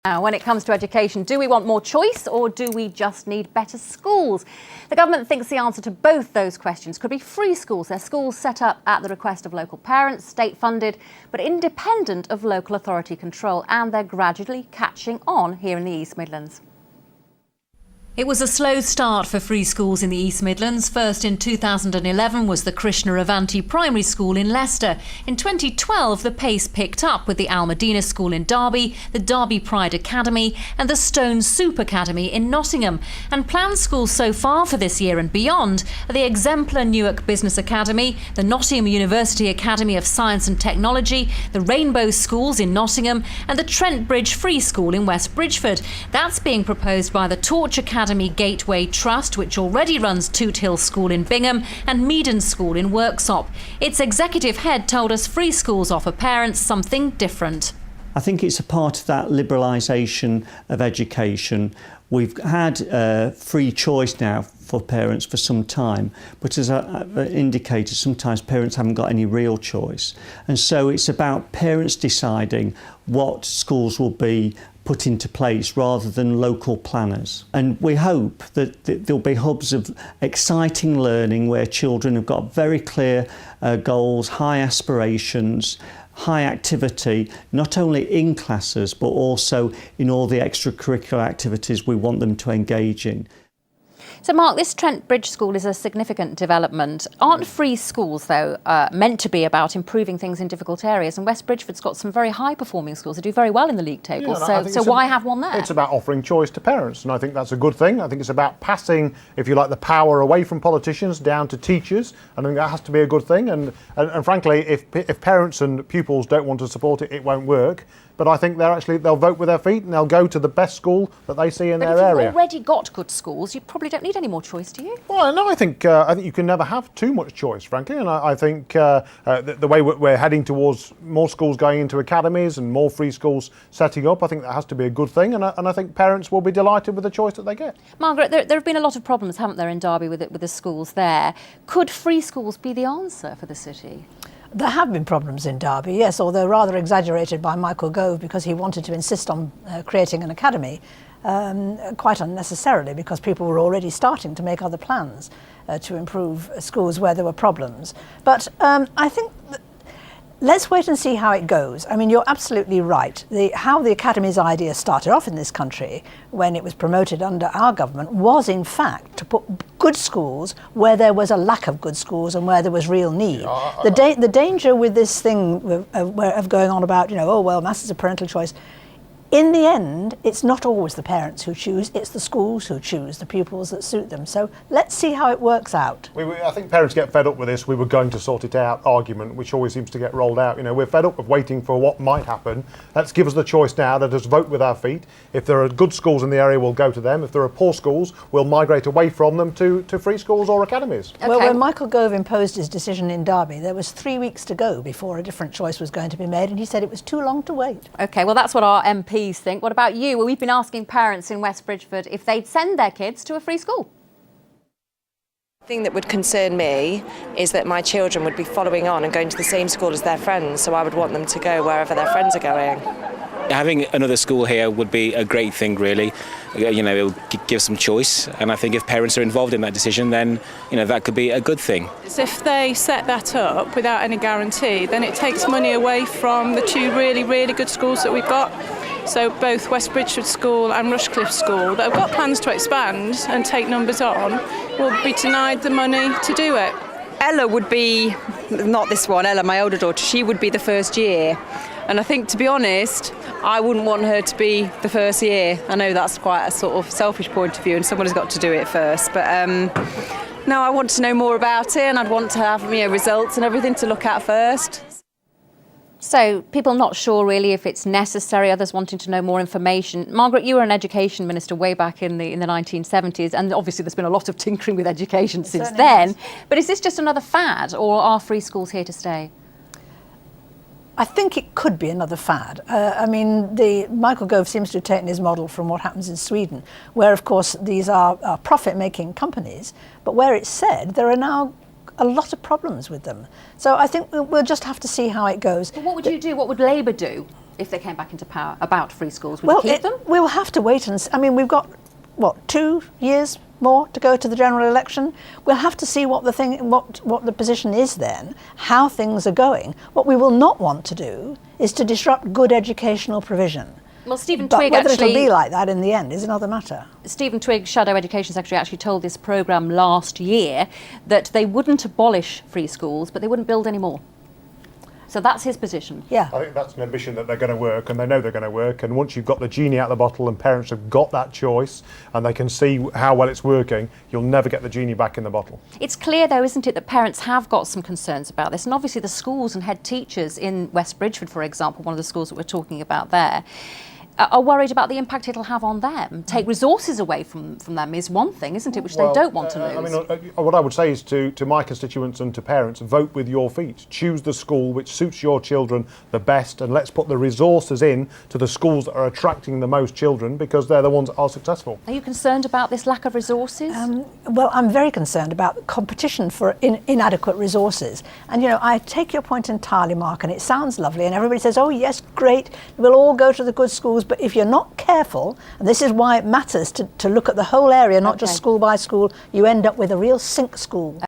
Now, when it comes to education, do we want more choice or do we just need better schools? The government thinks the answer to both those questions could be free schools. They're schools set up at the request of local parents, state-funded, but independent of local authority control, and they're gradually catching on here in the East Midlands. It was a slow start for free schools in the East Midlands. First in 2011 was the Krishna Avanti Primary School in Leicester. In 2012, the pace picked up with the Al Medina School in Derby, the Derby Pride Academy and the Stone Soup Academy in Nottingham. And planned schools so far for this year and beyond are the exemplar Newark Business Academy, the Nottingham University Academy of Science and Technology, the Rainbow Schools in Nottingham and the Trent Bridge Free School in West Bridgford. That's being proposed by the Torch Academy Gateway Trust, which already runs Toot Hill School in Bingham and Meaden School in Worksop. Its executive head told us free schools offer parents something different. I think it's a part of that liberalisation of education. We've had free choice now for parents for some time, but as I indicated, sometimes parents haven't got any real choice. And so it's about parents deciding what schools will be put into place rather than local planners. And we hope that there'll be hubs of exciting learning where children have got very clear goals, high aspirations, high activity, not only in classes but also in all the extracurricular activities we want them to engage in. So Mark, this Trent Bridge School is a significant development. Aren't free schools, though, meant to be about improving things in difficult areas? And West Bridgford's got some very high-performing schools that do very well in the league table, so why have one there? It's about offering choice to parents, and I think that's a good thing. I think it's about passing, if you like, the power away from politicians down to teachers. I think that has to be a good thing, and frankly, if parents and pupils don't want to support it, it won't work. But I think they'll vote with their feet and they'll go to the best school that they see in their area. But if you've already got good schools, you probably don't need any more choice, do you? Well, no, I think you can never have too much choice, frankly. And I think the way we're heading towards more schools going into academies and more free schools setting up, I think that has to be a good thing. And I think parents will be delighted with the choice that they get. Margaret, there have been a lot of problems, haven't there, in Derby with the schools there. Could free schools be the answer for the city? There have been problems in Derby, yes, although rather exaggerated by Michael Gove because he wanted to insist on creating an academy, quite unnecessarily, because people were already starting to make other plans to improve schools where there were problems. But I think let's wait and see how it goes. I mean, you're absolutely right. How the Academy's idea started off in this country, when it was promoted under our government, was in fact to put good schools where there was a lack of good schools and where there was real need. The danger with this thing of going on about, oh, well, masses of parental choice, in the end, it's not always the parents who choose, it's the schools who choose the pupils that suit them. So let's see how it works out. I think parents get fed up with this, we were going to sort it out argument, which always seems to get rolled out. We're fed up of waiting for what might happen. Let's give us the choice now, let us vote with our feet. If there are good schools in the area, we'll go to them. If there are poor schools, we'll migrate away from them to free schools or academies. Okay. Well, when Michael Gove imposed his decision in Derby, there was 3 weeks to go before a different choice was going to be made, and he said it was too long to wait. OK, well, that's what our MPs think. What about you? Well, we've been asking parents in West Bridgford if they'd send their kids to a free school. The thing that would concern me is that my children would be following on and going to the same school as their friends, so I would want them to go wherever their friends are going. Having another school here would be a great thing, really. It will give some choice, and I think if parents are involved in that decision, then that could be a good thing. If they set that up without any guarantee, then it takes money away from the two really, really good schools that we've got. So both West Bridgford School and Rushcliffe School, that have got plans to expand and take numbers on, will be denied the money to do it. Ella would be, not this one, Ella, my older daughter, she would be the first year. And I think, to be honest, I wouldn't want her to be the first year. I know that's quite a sort of selfish point of view and someone has got to do it first. But no, I want to know more about it and I'd want to have results and everything to look at first. So people not sure really if it's necessary, others wanting to know more information. Margaret, you were an education minister way back in the 1970s, and obviously there's been a lot of tinkering with education since then. But is this just another fad, or are free schools here to stay? I think it could be another fad. Michael Gove seems to have taken his model from what happens in Sweden, where of course these are profit-making companies, but where it's said there are now a lot of problems with them. So I think we'll just have to see how it goes. But what would you do? What would Labour do if they came back into power about free schools? Would you keep them? We'll have to wait and see. I mean, we've got, what, 2 years more to go to the general election. We'll have to see what the position is then, how things are going. What we will not want to do is to disrupt good educational provision. Well, Stephen But Twigg whether actually... it'll be like that in the end is another matter. Stephen Twigg, Shadow Education Secretary, actually told this programme last year that they wouldn't abolish free schools, but they wouldn't build any more. So that's his position. Yeah. I think that's an ambition that they're going to work, and they know they're going to work. And once you've got the genie out of the bottle and parents have got that choice and they can see how well it's working, you'll never get the genie back in the bottle. It's clear, though, isn't it, that parents have got some concerns about this. And obviously the schools and head teachers in West Bridgford, for example, one of the schools that we're talking about there, are worried about the impact it'll have on them. Take resources away from them is one thing, isn't it, which they don't want to lose. I mean, what I would say is to my constituents and to parents, vote with your feet. Choose the school which suits your children the best, and let's put the resources in to the schools that are attracting the most children, because they're the ones that are successful. Are you concerned about this lack of resources? Well, I'm very concerned about competition for inadequate resources. And, you know, I take your point entirely, Mark, and it sounds lovely, and everybody says, oh, yes, great, we'll all go to the good schools. But if you're not careful, and this is why it matters to look at the whole area, not just school by school, you end up with a real sink school.